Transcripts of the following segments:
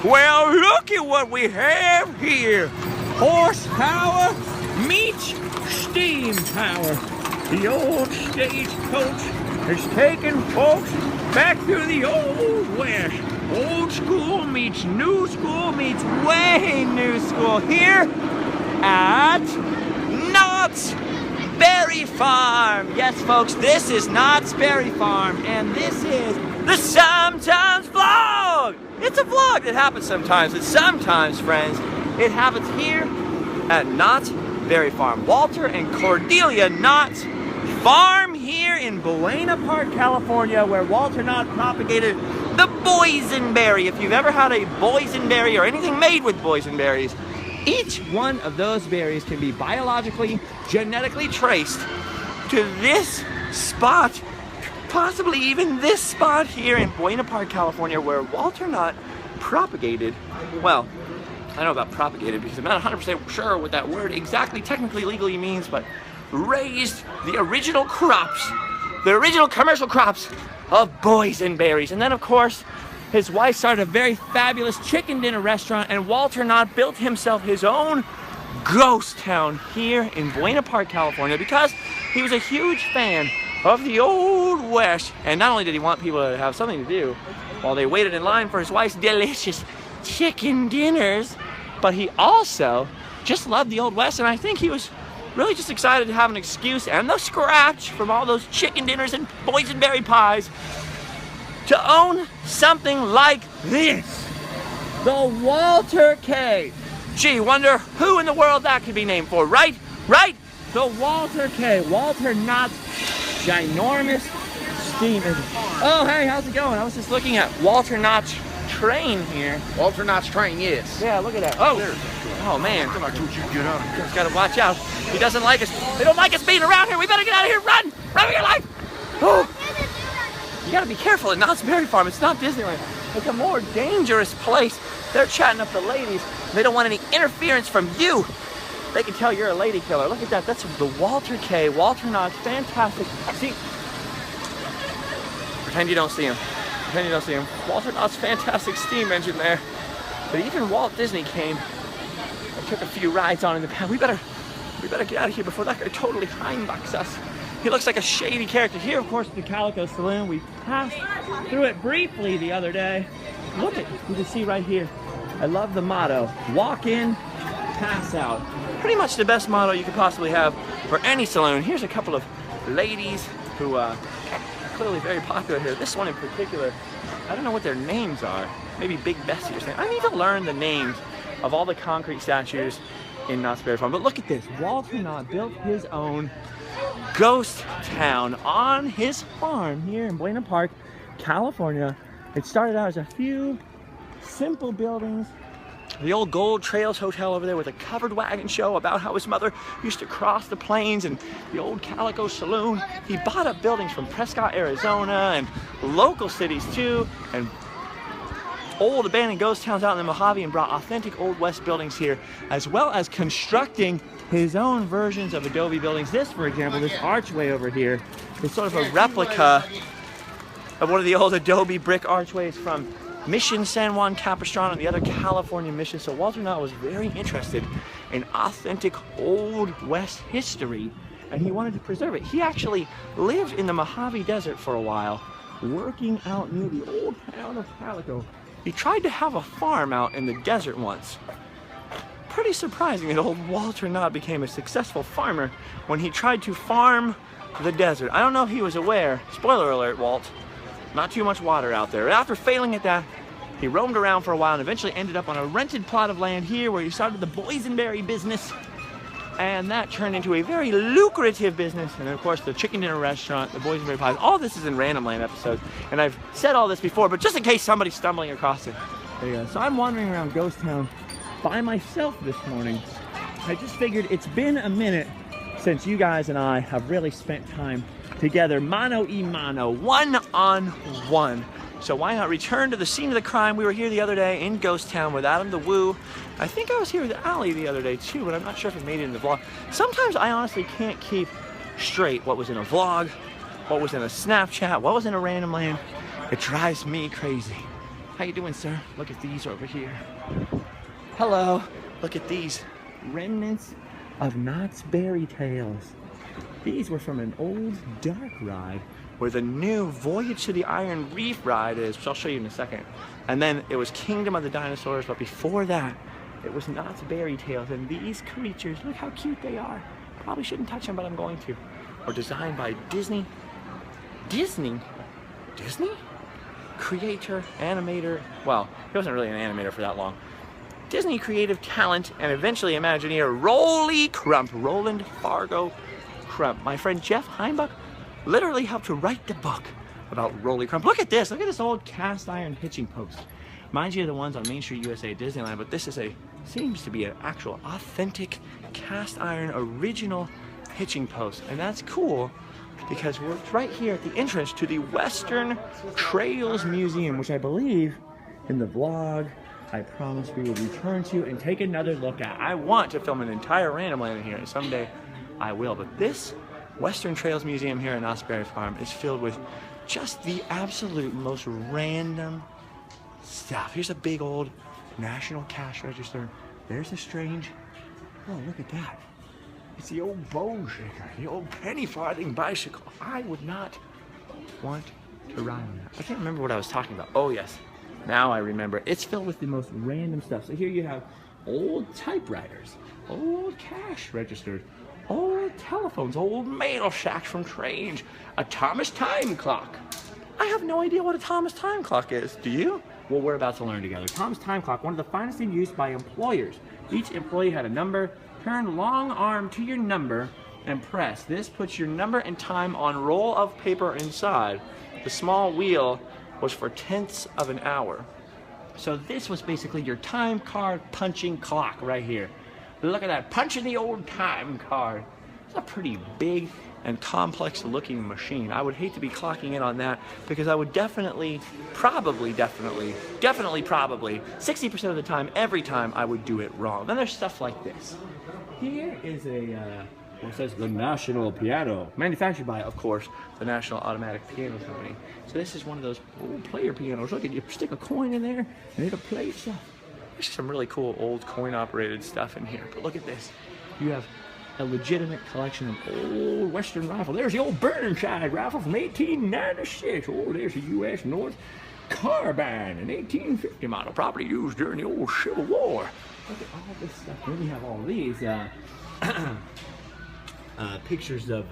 Well, look at what we have here. Horsepower meets steam power. The old stagecoach is taking folks back to the old west. Old school meets new school meets way new school here at Knott's Berry Farm. Yes, folks, this is Knott's Berry Farm, and this is the Sometimes Vlog. It's a vlog that happens sometimes, and sometimes, friends, it happens here at Knott's Berry Farm. Walter and Cordelia Knott's farm here in Buena Park, California, where Walter Knott propagated the boysenberry. If you've ever had a boysenberry or anything made with boysenberries, each one of those berries can be biologically, genetically traced to this spot, possibly even this spot here in Buena Park, California, where Walter Knott propagated, well, I don't know about propagated because I'm not 100% sure what that word exactly technically legally means, but raised the original crops, the original commercial crops of boysenberries. And then, of course, his wife started a very fabulous chicken dinner restaurant, and Walter Knott built himself his own ghost town here in Buena Park, California, because he was a huge fan of the old west. And not only did he want people to have something to do while they waited in line for his wife's delicious chicken dinners, but he also just loved the old west, and I think he was really just excited to have an excuse and the scratch from all those chicken dinners and boysenberry pies to own something like this, the Walter K. Gee, wonder who in the world that could be named for, right? Right? The Walter K. Walter Knott's ginormous steam engine. Oh, hey, how's it going? I was just looking at Walter Knott's train here. Walter Knott's train, yes. Yeah, look at that. Oh man. I told you to get out of here. Just gotta watch out. He doesn't like us. They don't like us being around here. We better get out of here. Run! Run for your life! Oh. You gotta be careful at Knott's Berry Farm. It's not Disneyland. It's a more dangerous place. They're chatting up the ladies. They don't want any interference from you. They can tell you're a lady killer. Look at that. That's the Walter K. Walter Knott. Fantastic. See? Pretend you don't see him. Pretend you don't see him. Walter Knott's fantastic steam engine there. But even Walt Disney came and took a few rides on in the past. We better get out of here before that guy totally hindbucks us. He looks like a shady character. Here, of course, the Calico Saloon. We passed through it briefly the other day. Look at, you can see right here. I love the motto, walk in, pass out. Pretty much the best motto you could possibly have for any saloon. Here's a couple of ladies who are clearly very popular here. This one in particular, I don't know what their names are. Maybe Big Bessie or something. I need to learn the names of all the concrete statues in Knott's Berry Farm. But look at this. Walter Knott built his own ghost town on his farm here in Buena Park, California. It started out as a few simple buildings. The old Gold Trails Hotel over there with a covered wagon show about how his mother used to cross the plains, and the old Calico Saloon. He bought up buildings from Prescott, Arizona, and local cities too, and old abandoned ghost towns out in the Mojave, and brought authentic Old West buildings here, as well as constructing his own versions of adobe buildings. This, for example, this archway over here is sort of a replica of one of the old adobe brick archways from Mission San Juan Capistrano and the other California missions. So Walter Knott was very interested in authentic Old West history, and he wanted to preserve it. He actually lived in the Mojave Desert for a while, working out near the old town of Calico. He tried to have a farm out in the desert once. Pretty surprising that old Walter Knott became a successful farmer when he tried to farm the desert. I don't know if he was aware, spoiler alert, Walt, not too much water out there. After failing at that, he roamed around for a while and eventually ended up on a rented plot of land here where he started the boysenberry business, and that turned into a very lucrative business. And of course, the chicken dinner restaurant, the boysenberry pies. All this is in Random Land episodes, and I've said all this before, but just in case somebody's stumbling across it, there you go. So I'm wandering around Ghost Town by myself this morning. I just figured it's been a minute since you guys and I have really spent time together, mano y mano, one-on-one. So why not return to the scene of the crime? We were here the other day in Ghost Town with Adam the Woo. I think I was here with Allie the other day too, but I'm not sure if it made it in the vlog. Sometimes I honestly can't keep straight what was in a vlog, what was in a Snapchat, what was in a Random Land. It drives me crazy. How you doing, sir? Look at these over here. Hello. Look at these remnants of Knott's berry tails. These were from an old dark ride where the new Voyage to the Iron Reef ride is, which I'll show you in a second. And then it was Kingdom of the Dinosaurs, but before that, it was Knott's berry tails. And these creatures, look how cute they are. Probably shouldn't touch them, but I'm going to. Were designed by Disney? Creator, animator, well, he wasn't really an animator for that long. Disney creative talent and eventually Imagineer Roland Fargo Crump. My friend Jeff Heimbach literally helped to write the book about Rolly Crump. Look at this old cast iron hitching post. Mind you, the ones on Main Street USA at Disneyland, but this is seems to be an actual authentic cast iron original hitching post. And that's cool because we're right here at the entrance to the Western Trails Museum, which I believe in the vlog I promise we will return to and take another look at. I want to film an entire random land in here, and someday I will. But this Western Trails Museum here in Knott's Berry Farm is filled with just the absolute most random stuff. Here's a big old national cash register. There's a strange, oh, look at that. It's the old bone shaker, the old penny farthing bicycle. I would not want to ride on that. I can't remember what I was talking about. Oh yes, now I remember. It's filled with the most random stuff. So here you have old typewriters, old cash registers, old telephones, old mail shacks from trains, a Thomas time clock. I have no idea what a Thomas time clock is. Do you? Well, we're about to learn together. Thomas time clock, one of the finest in use by employers. Each employee had a number. Turn long arm to your number and press. This puts your number and time on roll of paper inside. The small wheel was for tenths of an hour. So this was basically your time card punching clock right here. Look at that, punching the old time card. It's a pretty big and complex looking machine. I would hate to be clocking in on that because I would probably, 60% of the time, every time I would do it wrong. Then there's stuff like this. Here is it says the National Piano, manufactured by, of course, the National Automatic Piano Company. So this is one of those old player pianos. Look at you, stick a coin in there and it'll play itself. There's some really cool old coin-operated stuff in here. But look at this. You have a legitimate collection of old Western rifle. There's the old Burnside rifle from 1896. Oh, there's a U.S. North Carbine, an 1850 model, probably used during the old Civil War. Look at all this stuff. Then we have all these pictures of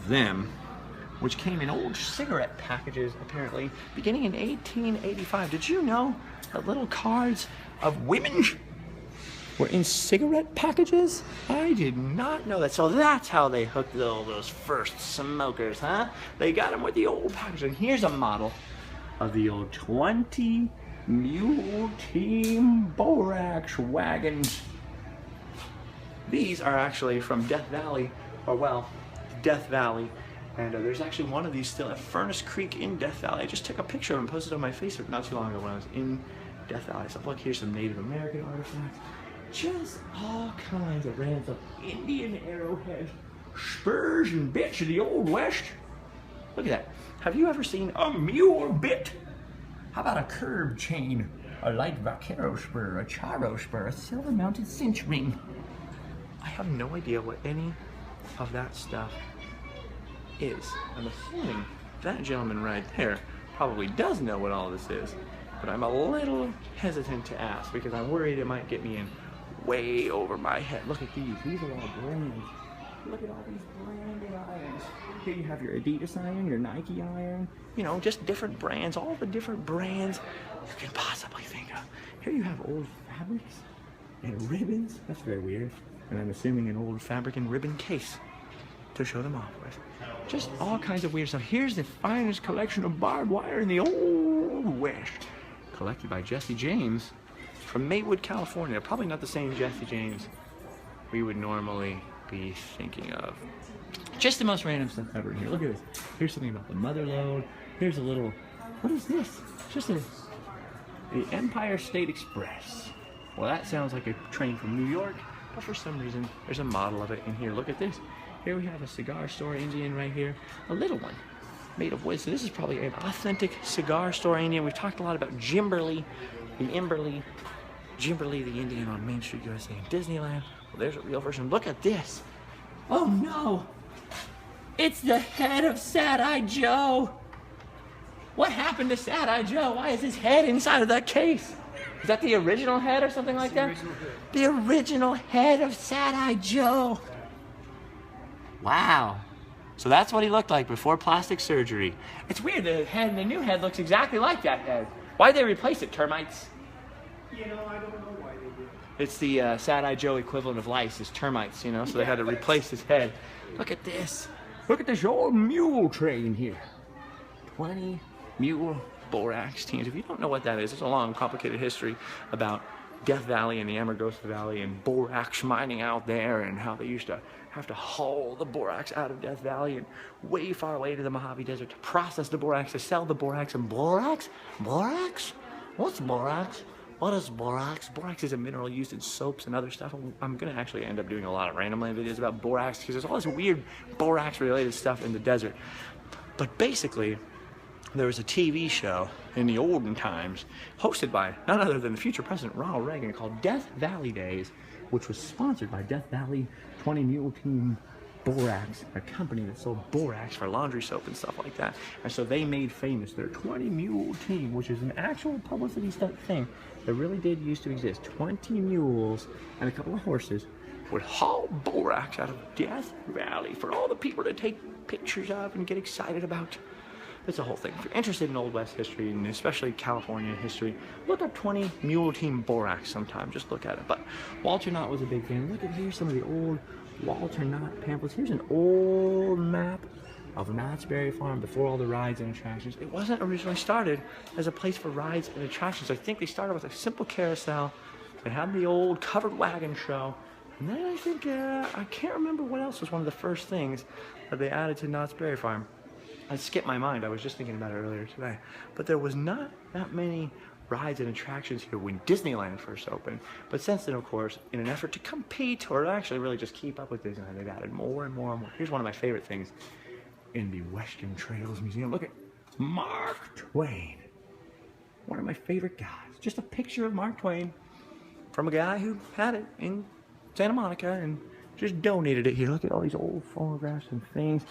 them, which came in old cigarette packages, apparently, beginning in 1885. Did you know that little cards of women were in cigarette packages? I did not know that. So that's how they hooked all those first smokers, huh? They got them with the old package. And here's a model of the old 20 Mule Team Borax wagons. These are actually from Death Valley, or well, Death Valley. And there's actually one of these still at Furnace Creek in Death Valley. I just took a picture of and posted on my Facebook not too long ago when I was in Death Valley. So look, here's some Native American artifacts. Just all kinds of random stuff. Indian arrowheads, spurs and bits of the Old West. Look at that. Have you ever seen a mule bit? How about a curb chain, a light vaquero spur, a charro spur, a silver-mounted cinch ring? I have no idea what any of that stuff is. I'm assuming that gentleman right there probably does know what all this is, but I'm a little hesitant to ask because I'm worried it might get me in way over my head. Look at these. These are all brands. Look at all these branded irons. Here you have your Adidas iron, your Nike iron, you know, just different brands, all the different brands you can possibly think of. Here you have old fabrics and ribbons. That's very weird. And I'm assuming an old fabric and ribbon case to show them off with. Just all kinds of weird stuff. Here's the finest collection of barbed wire in the Old West, collected by Jesse James from Maywood, California. Probably not the same Jesse James we would normally be thinking of. Just the most random stuff ever in here. Look at this. Here's something about the mother lode. Here's a little, what is this? Just the Empire State Express. Well, that sounds like a train from New York, but for some reason, there's a model of it in here. Look at this. Here we have a cigar store Indian right here. A little one. made of wood. So this is probably an authentic cigar store Indian. We've talked a lot about Jimberly the Indian on Main Street, USA in Disneyland. Well, there's a real version. Look at this. Oh no! It's the head of Sad-Eye Joe! What happened to Sad-Eye Joe? Why is his head inside of that case? Is that the original head or something like that? The original head of Sad-Eye Joe. Wow. So that's what he looked like before plastic surgery. It's weird, the new head looks exactly like that head. Why'd they replace it, termites? You know, I don't know why they did. It's the Sad-Eye Joe equivalent of lice, is termites, you know, so they had to replace his head. Look at this. Look at this old mule train here. 20 mule Borax teams. If you don't know what that is, it's a long, complicated history about Death Valley and the Amargosa Valley and borax mining out there and how they used to have to haul the borax out of Death Valley and way far away to the Mojave Desert to process the borax, to sell the borax. And borax? Borax? What's borax? What is borax? Borax is a mineral used in soaps and other stuff. I'm going to actually end up doing a lot of Random Land videos about borax because there's all this weird borax-related stuff in the desert. But basically, there was a TV show in the olden times hosted by none other than the future President Ronald Reagan called Death Valley Days, which was sponsored by Death Valley 20 Mule Team Borax, a company that sold borax for laundry soap and stuff like that. And so they made famous their 20 Mule Team, which is an actual publicity stunt thing that really did used to exist. 20 mules and a couple of horses would haul borax out of Death Valley for all the people to take pictures of and get excited about. It's a whole thing. If you're interested in Old West history, and especially California history, look up 20 Mule Team Borax sometime. Just look at it. But Walter Knott was a big fan. Look at here's some of the old Walter Knott pamphlets. Here's an old map of Knott's Berry Farm before all the rides and attractions. It wasn't originally started as a place for rides and attractions. I think they started with a simple carousel. They had the old covered wagon show. And then I think, I can't remember what else was one of the first things that they added to Knott's Berry Farm. I skipped my mind. I was just thinking about it earlier today. But there was not that many rides and attractions here when Disneyland first opened. But since then, of course, in an effort to compete or actually really just keep up with Disneyland, they've added more and more and more. Here's one of my favorite things in the Western Trails Museum. Look at Mark Twain. One of my favorite guys. Just a picture of Mark Twain from a guy who had it in Santa Monica and just donated it here. Look at all these old photographs and things.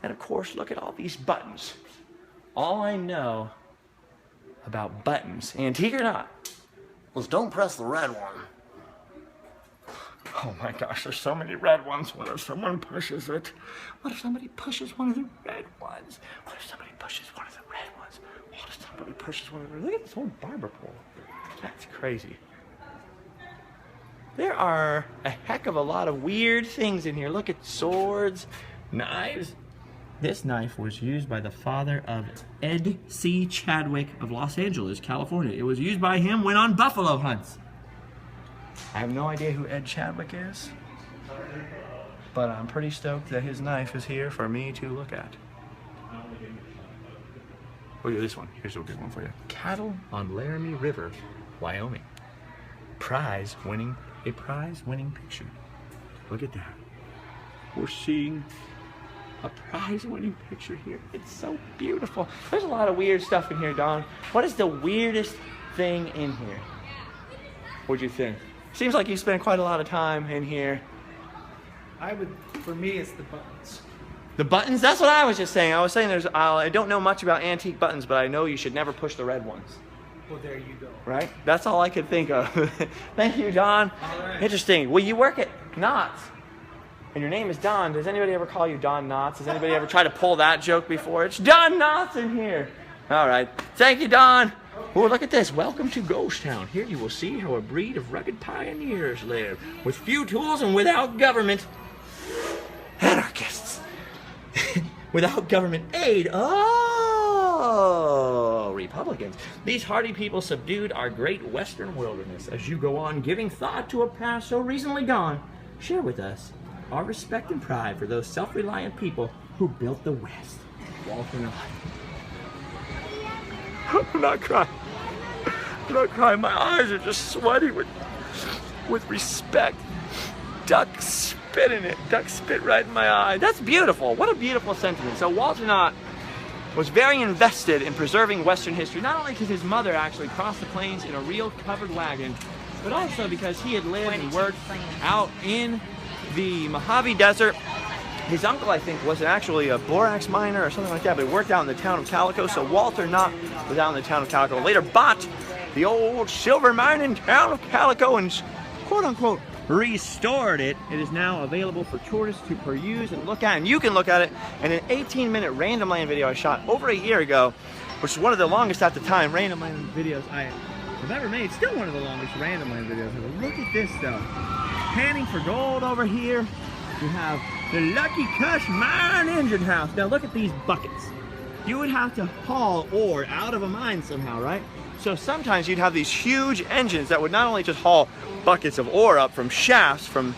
And of course, look at all these buttons. All I know about buttons, antique or not, was don't press the red one. Oh my gosh, there's so many red ones. What if someone pushes it? What if somebody pushes one of the red ones? What if somebody pushes one of the red ones? What if somebody pushes one of the... Look at this old barber pole. That's crazy. There are a heck of a lot of weird things in here. Look at swords, knives. This knife was used by the father of Ed C. Chadwick of Los Angeles, California. It was used by him when on buffalo hunts. I have no idea who Ed Chadwick is, but I'm pretty stoked that his knife is here for me to look at. Look at this one. Here's a good one for you. Cattle on Laramie River, Wyoming. A prize-winning picture. Look at that. We're seeing a prize-winning picture here. It's so beautiful. There's a lot of weird stuff in here, Don. What is the weirdest thing in here? What'd you think? Seems like you spent quite a lot of time in here. For me, it's the buttons. The buttons? That's what I was just saying. I was saying I don't know much about antique buttons, but I know you should never push the red ones. Well, there you go. Right? That's all I could think of. Thank you, Don. All right. Interesting. Well, you work at Knott's, and your name is Don. Does anybody ever call you Donn Knotts? Has anybody ever tried to pull that joke before? It's Donn Knotts in here. All right. Thank you, Don. Oh, look at this. Welcome to Ghost Town. Here you will see how a breed of rugged pioneers live, with few tools and without government. Anarchists. Without government aid. Oh, Republicans. These hardy people subdued our great western wilderness. As you go on giving thought to a past so recently gone, share with us our respect and pride for those self-reliant people who built the West. Walter Knott. I'm not crying. I'm not crying. My eyes are just sweaty with respect. Duck spit in it. Duck spit right in my eye. That's beautiful. What a beautiful sentiment. So Walter Knott was very invested in preserving Western history, not only because his mother actually crossed the plains in a real covered wagon, but also because he had lived and worked out in the Mojave Desert. His uncle, I think, was actually a borax miner or something like that, but he worked out in the town of Calico, so Walter Knott was out in the town of Calico. Later bought the old silver mining town of Calico and quote-unquote restored it. It is now available for tourists to peruse and look at, and you can look at it in an 18-minute Random Land video I shot over a year ago, which is one of the longest at the time Random Land videos I have ever made. Still one of the longest Random Land videos ever. Look at this though. Panning for gold over here. You have the Lucky Cuss Mine Engine House. Now look at these buckets. You would have to haul ore out of a mine somehow, right? So sometimes you'd have these huge engines that would not only just haul buckets of ore up from shafts, from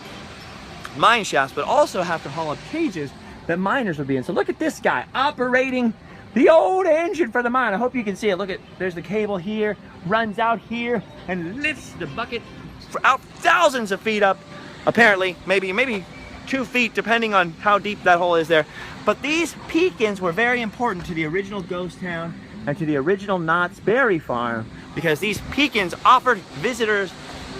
mine shafts, but also have to haul up cages that miners would be in. So look at this guy operating the old engine for the mine. I hope you can see it. Look at, there's the cable here, runs out here and lifts the bucket out thousands of feet up, apparently, maybe 2 feet, depending on how deep that hole is there. But these peakins were very important to the original ghost town and to the original Knott's Berry Farm, because these peakins offered visitors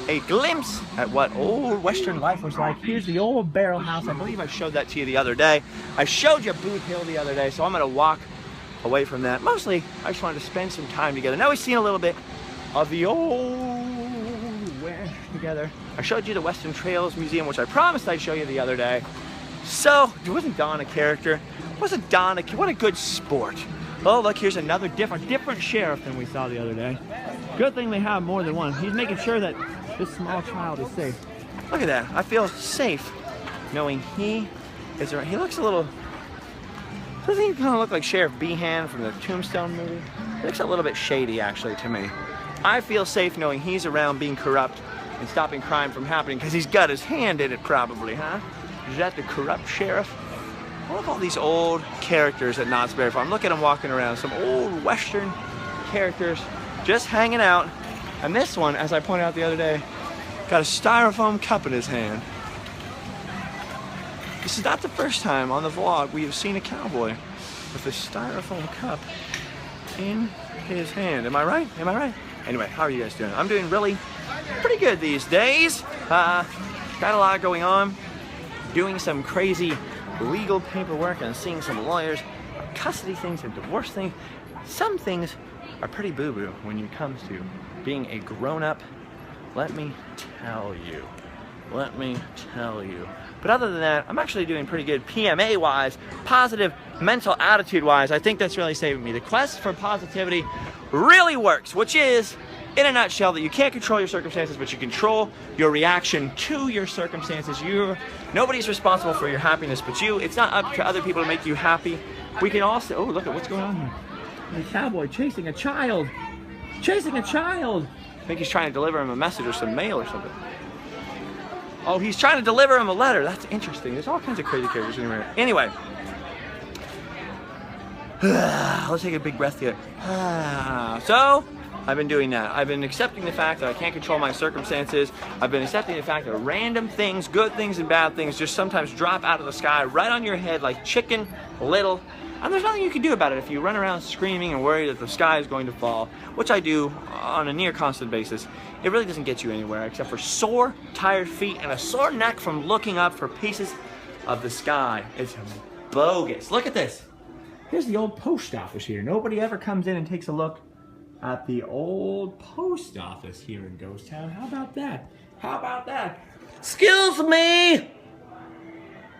a glimpse at what old Western life was like. Here's the old barrel house. I believe I showed that to you the other day. I showed you Boot Hill the other day, so I'm gonna walk away from that. Mostly, I just wanted to spend some time together. Now we've seen a little bit of the old West together. I showed you the Western Trails Museum, which I promised I'd show you the other day. So, wasn't Donn a character? Wasn't Donn what a good sport. Oh, look, here's another different sheriff than we saw the other day. Good thing they have more than one. He's making sure that this small child is safe. Look at that. I feel safe knowing he is around. He looks a little, doesn't he kind of look like Sheriff Behan from the Tombstone movie? He looks a little bit shady, actually, to me. I feel safe knowing he's around being corrupt and stopping crime from happening, because he's got his hand in it, probably, huh? Is that the corrupt sheriff? I love all these old characters at Knott's Berry Farm. Look at them walking around. Some old Western characters just hanging out. And this one, as I pointed out the other day, got a styrofoam cup in his hand. This is not the first time on the vlog we have seen a cowboy with a styrofoam cup in his hand. Am I right? Am I right? Anyway, how are you guys doing? I'm doing really pretty good these days. Got a lot going on. Doing some crazy legal paperwork and seeing some lawyers, custody things and divorce things. Some things are pretty boo-boo when it comes to being a grown-up. Let me tell you. Let me tell you. But other than that, I'm actually doing pretty good PMA-wise, positive mental attitude-wise. I think that's really saving me. The quest for positivity really works, which is, in a nutshell, that you can't control your circumstances, but you control your reaction to your circumstances. Nobody's responsible for your happiness but you. It's not up to other people to make you happy. We can also, oh, look at what's going on here. A cowboy chasing a child. Chasing a child. I think he's trying to deliver him a message or some mail or something. Oh, he's trying to deliver him a letter. That's interesting. There's all kinds of crazy characters in here. Anyway. Let's take a big breath here. So, I've been doing that. I've been accepting the fact that I can't control my circumstances. I've been accepting the fact that random things, good things and bad things, just sometimes drop out of the sky right on your head like Chicken Little. And there's nothing you can do about it if you run around screaming and worry that the sky is going to fall, which I do on a near constant basis. It really doesn't get you anywhere except for sore, tired feet and a sore neck from looking up for pieces of the sky. It's bogus. Look at this. Here's the old post office here. Nobody ever comes in and takes a look at the old post office here in Ghost Town. How about that? How about that? Excuse me!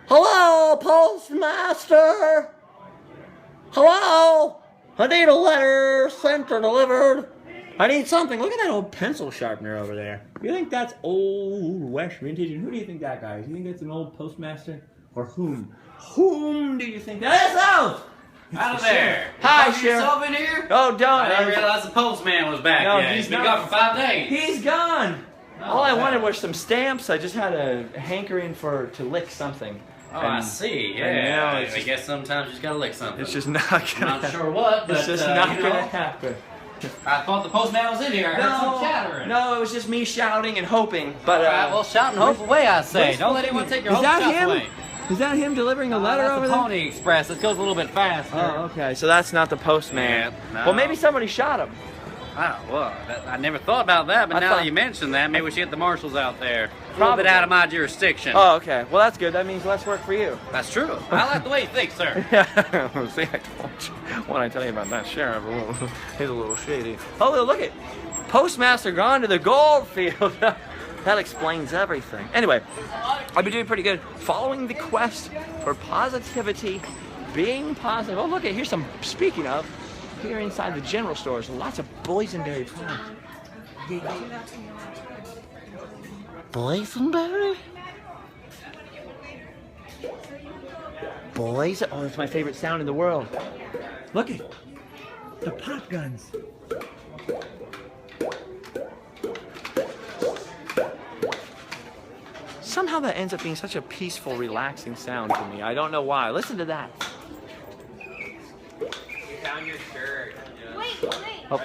Hello, postmaster! Hello? I need a letter sent or delivered. I need something. Look at that old pencil sharpener over there. You think that's old West vintage? And who do you think that guy is? You think that's an old postmaster? Or whom? Whom do you think that is? Oh! Out of there. Hi, you Sheriff. yourself in here? Oh, Donn. I didn't realize the postman was back No, yet. he's He's been not. gone for 5 days. He's gone. Oh, All I wow. wanted was some stamps. I just had a hankering to lick something. Oh, And- I see. and Yeah. now I it's just- guess sometimes you just gotta lick something. It's just not gonna I'm not happen. sure what, but It's just you not know, gonna happen. I thought the postman was in here. I heard some chattering. No, it was just me shouting and hoping. But All right, well, shout and hope away, I say. Don't let anyone take your Is hope that shots him? away. Is that him delivering a letter That's over the there? Pony Express. It goes a little bit faster. Oh, okay. So that's not the postman. Yeah, no. Well, maybe somebody shot him. Oh, well, I never thought about that, but I now thought- that you mentioned that, maybe we should get the marshals out there. A little Probably. bit out of my jurisdiction. Oh, okay. Well, that's good. That means less work for you. That's true. I like the way you think, sir. Yeah. See, I told you. What I tell you about that sheriff? He's a little shady. Oh, look it. Postmaster gone to the gold field. That explains everything. Anyway, I've been doing pretty good. Following the quest for positivity, being positive. Oh, look it. Here's some. Speaking of, here inside the general stores, lots of boysenberry products. Boysenberry? Boys? Oh, that's my favorite sound in the world. Look it. The pop guns. Somehow that ends up being such a peaceful, relaxing sound to me. I don't know why. Listen to that. You found your shirt. Oh.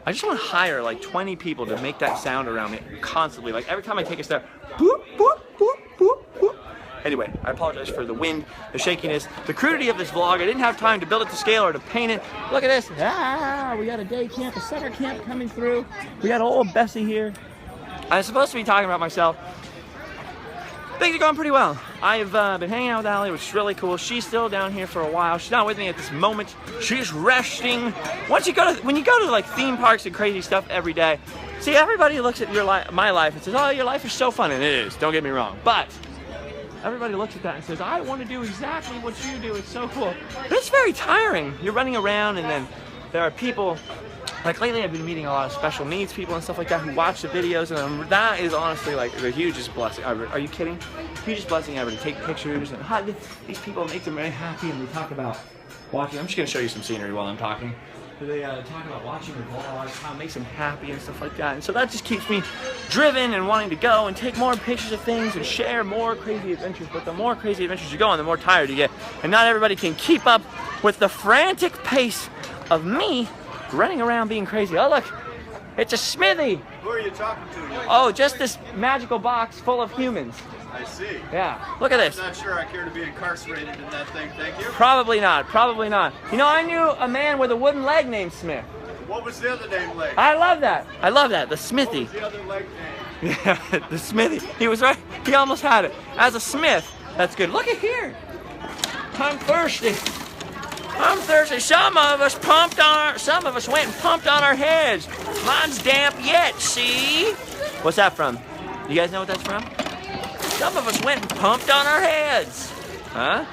I just want to hire like 20 people to make that sound around me constantly. Like every time I take a step, boop, boop, boop, boop, boop. Anyway, I apologize for the wind, the shakiness, the crudity of this vlog. I didn't have time to build it to scale or to paint it. Look at this. Ah, we got a day camp, a summer camp coming through. We got old Bessie here. I'm supposed to be talking about myself. Things are going pretty well. I've been hanging out with Allie, which is really cool. She's still down here for a while. She's not with me at this moment. She's resting. When you go to like theme parks and crazy stuff every day, see, everybody looks at my life and says, "Oh, your life is so fun," and it is. Don't get me wrong, but everybody looks at that and says, "I want to do exactly what you do. It's so cool." But it's very tiring. You're running around, and then there are people. Like lately, I've been meeting a lot of special needs people and stuff like that who watch the videos, and that is honestly like the hugest blessing. Are you kidding? Hugest blessing ever to take pictures and hug these people, make them very happy, and they talk about watching. I'm just gonna show you some scenery while I'm talking. They talk about watching the vlog, how it makes them happy and stuff like that, and so that just keeps me driven and wanting to go and take more pictures of things and share more crazy adventures. But the more crazy adventures you go on, the more tired you get, and not everybody can keep up with the frantic pace of me running around being crazy. Oh look, it's a smithy. Who are you talking to? Oh, just this magical box full of humans. I see. Yeah, look at this. I'm not sure I care to be incarcerated in that thing, thank you. Probably not, probably not. You know, I knew a man with a wooden leg named Smith. What was the other name like? I love that, the Smithy. What was the other leg name? Yeah, the Smithy. He was right, he almost had it. As a Smith, that's good. Look at here. I'm thirsty. I'm thirsty. Some of us went and pumped on our heads. Mine's damp yet, see? What's that from? You guys know what that's from? Some of us went and pumped on our heads. Huh?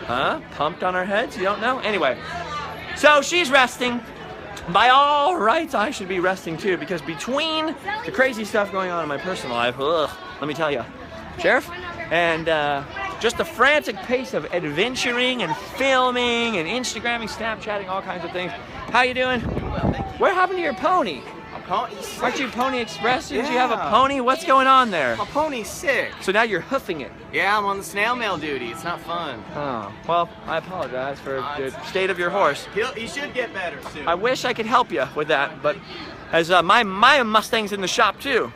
Huh? Pumped on our heads? You don't know? Anyway, so she's resting. By all rights, I should be resting too, because between the crazy stuff going on in my personal life, let me tell you, Sheriff, and just the frantic pace of adventuring and filming and Instagramming, Snapchatting, all kinds of things. How you doing? What happened to your pony? Pony's Aren't you Pony Express? Did you have a Yeah. pony? What's going on there? My pony's sick. So now you're hoofing it. Yeah, I'm on the snail mail duty. It's not fun. Oh, well, I apologize for the it's- state of your horse. He should get better soon. I wish I could help you with that, but as my Mustang's in the shop too.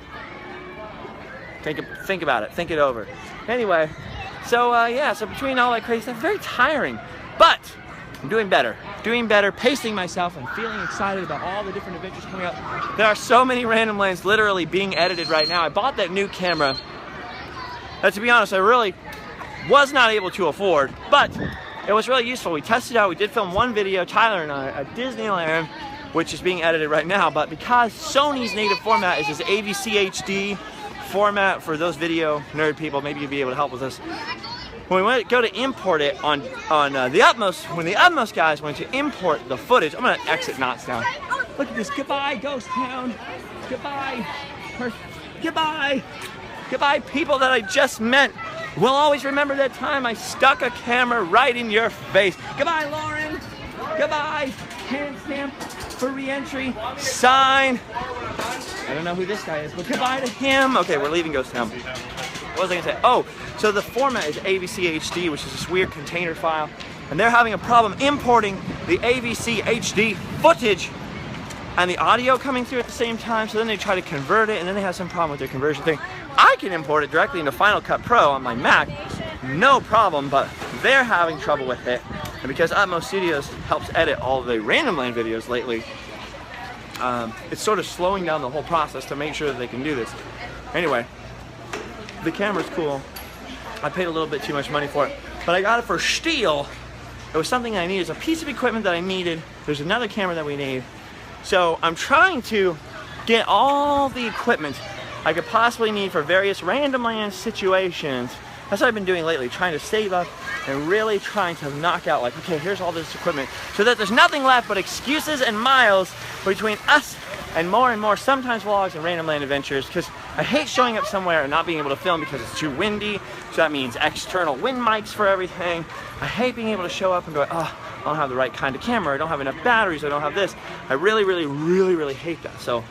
Think about it. Think it over. Anyway, so yeah, so between all that crazy stuff, very tiring, but I'm doing better, pacing myself and feeling excited about all the different adventures coming up. There are so many random lands literally being edited right now. I bought that new camera that, to be honest, I really was not able to afford, but it was really useful. We tested it out. We did film one video, Tyler and I, at Disneyland, which is being edited right now, but because Sony's native format is this AVC HD format, for those video nerd people, maybe you'd be able to help with this. When we go to import it on the Utmost, when the Utmost guys went to import the footage, I'm gonna exit Knotts now. Look at this, goodbye ghost town, goodbye, goodbye people that I just met. We'll always remember that time I stuck a camera right in your face. Goodbye Lauren, goodbye, hand stamp for re-entry, sign. I don't know who this guy is, but goodbye to him. Okay, we're leaving ghost town. What was I gonna say? Oh, so the format is AVC HD, which is this weird container file, and they're having a problem importing the AVC HD footage and the audio coming through at the same time, so then they try to convert it, and then they have some problem with their conversion thing. I can import it directly into Final Cut Pro on my Mac, no problem, but they're having trouble with it. And because Utmost Studios helps edit all the Random Land videos lately, it's sort of slowing down the whole process to make sure that they can do this. Anyway, the camera's cool. I paid a little bit too much money for it, but I got it for steal. It was something I needed. It's a piece of equipment that I needed. There's another camera that we need. So I'm trying to get all the equipment I could possibly need for various Random Land situations. That's what I've been doing lately, trying to save up and really trying to knock out, like, okay, here's all this equipment, so that there's nothing left but excuses and miles between us and more sometimes vlogs and Random Land adventures, because I hate showing up somewhere and not being able to film because it's too windy, so that means external wind mics for everything. I hate being able to show up and go, oh, I don't have the right kind of camera, I don't have enough batteries, I don't have this. I really hate that. So,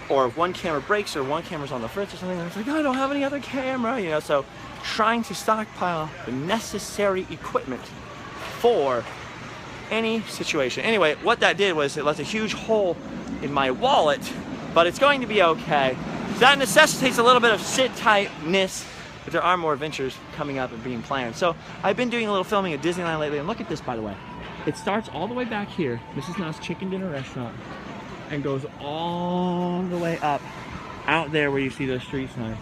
or if one camera breaks or one camera's on the fritz or something, and it's like, oh, I don't have any other camera, you know, so trying to stockpile the necessary equipment for any situation. Anyway, what that did was it left a huge hole in my wallet, but it's going to be okay. So that necessitates a little bit of sit-tightness, but there are more adventures coming up and being planned. So I've been doing a little filming at Disneyland lately, and look at this, by the way. It starts all the way back here, Mrs. Knott's Chicken Dinner Restaurant, and goes all the way up out there where you see those street signs.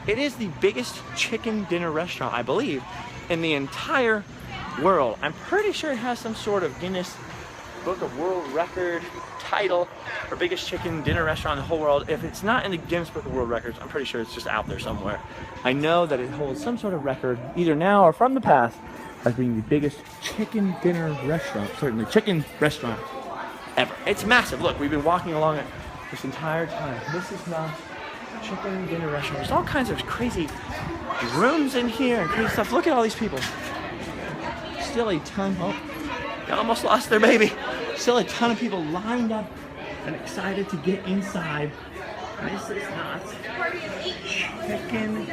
It is the biggest chicken dinner restaurant, I believe, in the entire world. I'm pretty sure it has some sort of Guinness Book of World Record title for biggest chicken dinner restaurant in the whole world. If it's not in the Guinness Book of World Records, I'm pretty sure it's just out there somewhere. I know that it holds some sort of record, either now or from the past, as being the biggest chicken dinner restaurant, certainly chicken restaurant ever. It's massive. Look, we've been walking along it this entire time. This is not chicken dinner restaurant. There's all kinds of crazy rooms in here and crazy stuff. Look at all these people. Still a ton. Oh, they almost lost their baby. Still a ton of people lined up and excited to get inside. This is not chicken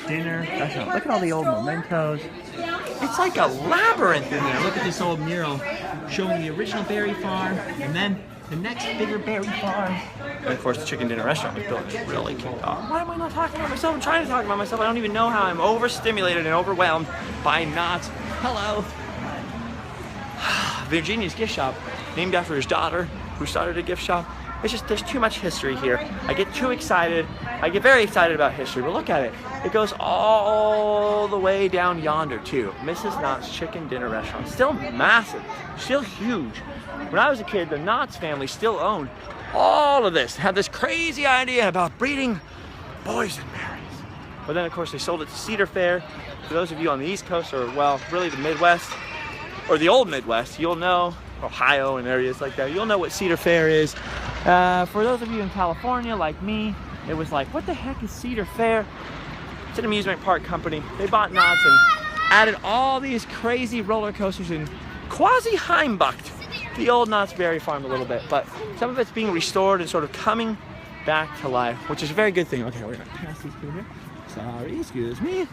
dinner restaurant. Look at all the old mementos. It's like a labyrinth in there. Look at this old mural showing the original berry farm and then the next bigger berry farm. And of course the chicken dinner restaurant was built to really kick off. Why am I not talking about myself? I'm trying to talk about myself. I don't even know how I'm overstimulated and overwhelmed by Knott. Hello. Virginia's gift shop, named after his daughter who started a gift shop. It's just, there's too much history here. I get too excited. I get very excited about history, but look at it. It goes all the way down yonder too. Mrs. Knott's Chicken Dinner Restaurant. Still massive, still huge. When I was a kid, the Knotts family still owned all of this. Had this crazy idea about breeding boysenberries. But then of course they sold it to Cedar Fair. For those of you on the East Coast, or well, really the Midwest, or the old Midwest, you'll know, Ohio and areas like that, you'll know what Cedar Fair is. For those of you in California like me, it was like, what the heck is Cedar Fair? It's an amusement park company. They bought Knotts and added all these crazy roller coasters and quasi-Heimbucked the old Knott's Berry Farm a little bit, but some of it's being restored and sort of coming back to life, which is a very good thing. Okay, we're gonna pass these people here. Sorry, excuse me.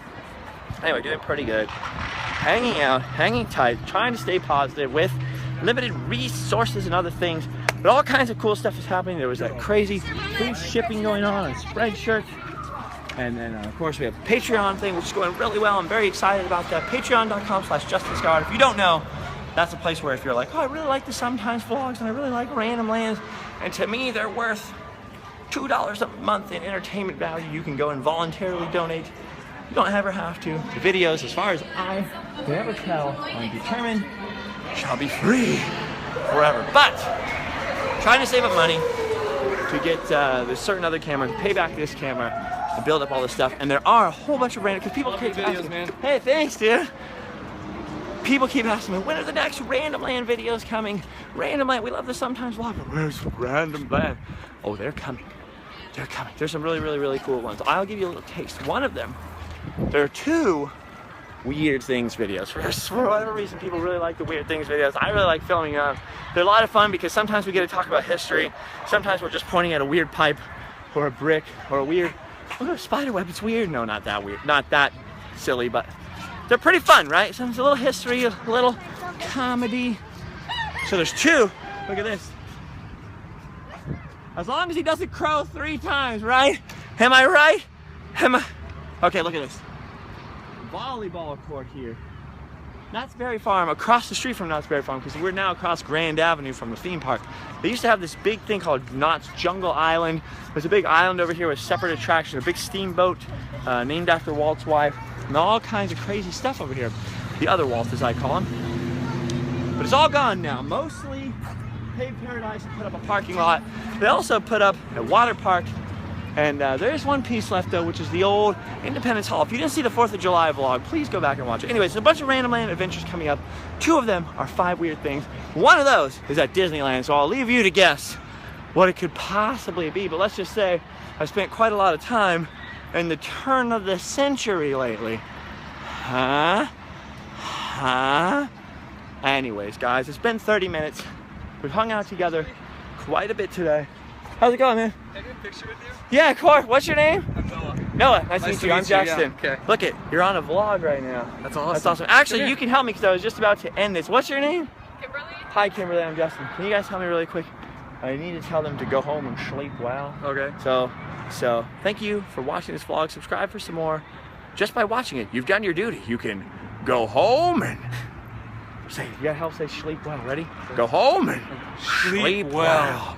Anyway, doing pretty good. Hanging out, hanging tight, trying to stay positive with limited resources and other things, but all kinds of cool stuff is happening. There was that crazy free shipping going on Spreadshirt. And then of course we have the Patreon thing, which is going really well. I'm very excited about that. Patreon.com/JustinScott. If you don't know, that's a place where if you're like, oh, I really like the Sometimes vlogs and I really like Random Lands, and to me they're worth $2 a month in entertainment value, you can go and voluntarily donate. You don't ever have to. The videos, as far as I can ever tell, I'm determined, shall be free forever. But trying to save up money to get this certain other camera, to pay back this camera, to build up all this stuff. And there are a whole bunch of random, because people keep asking, man. Hey, thanks, dude. People keep asking me, when are the next Random Land videos coming? Random Land, we love the Sometimes vlog, but where's Random Land? Oh, they're coming. They're coming. There's some really cool ones. I'll give you a little taste. One of them, there are two weird things videos. For whatever reason, people really like the weird things videos. I really like filming them. They're a lot of fun because sometimes we get to talk about history. Sometimes we're just pointing at a weird pipe or a brick or a weird, oh, a spider web. It's weird. No, not that weird. Not that silly, but they're pretty fun, right? So there's a little history, a little comedy. So there's two. Look at this. As long as he doesn't crow 3 times, right? Am I right? Okay, look at this. volleyball court here. Knott's Berry Farm, across the street from Knott's Berry Farm, because we're now across Grand Avenue from the theme park. They used to have this big thing called Knott's Jungle Island. There's a big island over here with separate attraction, a big steamboat named after Walt's wife, and all kinds of crazy stuff over here. The other Walt, as I call him. But it's all gone now. Mostly paved paradise and put up a parking lot. They also put up a water park. And there's one piece left though, which is the old Independence Hall. If you didn't see the 4th of July vlog, please go back and watch it. Anyways, there's a bunch of Random Land adventures coming up. 2 of them are 5 weird things. One of those is at Disneyland, so I'll leave you to guess what it could possibly be. But let's just say I've spent quite a lot of time in the turn of the century lately. Huh? Anyways, guys, it's been 30 minutes. We've hung out together quite a bit today. How's it going, man? Can I get a picture with you? Yeah, of course. What's your name? I'm Noah. Noah. Nice to meet you. I'm meet you, yeah. Justin. Okay. Look it, you're on a vlog right now. That's awesome. That's awesome. Actually, Come you here. can help me because I was just about to end this. What's your name? Kimberly? Hi, Kimberly. I'm Justin. Can you guys tell me really quick? I need to tell them to go home and sleep well. Okay. So thank you for watching this vlog. Subscribe for some more. Just by watching it, you've done your duty. You can go home and say, you gotta help say sleep well. Ready? Go home and sleep well.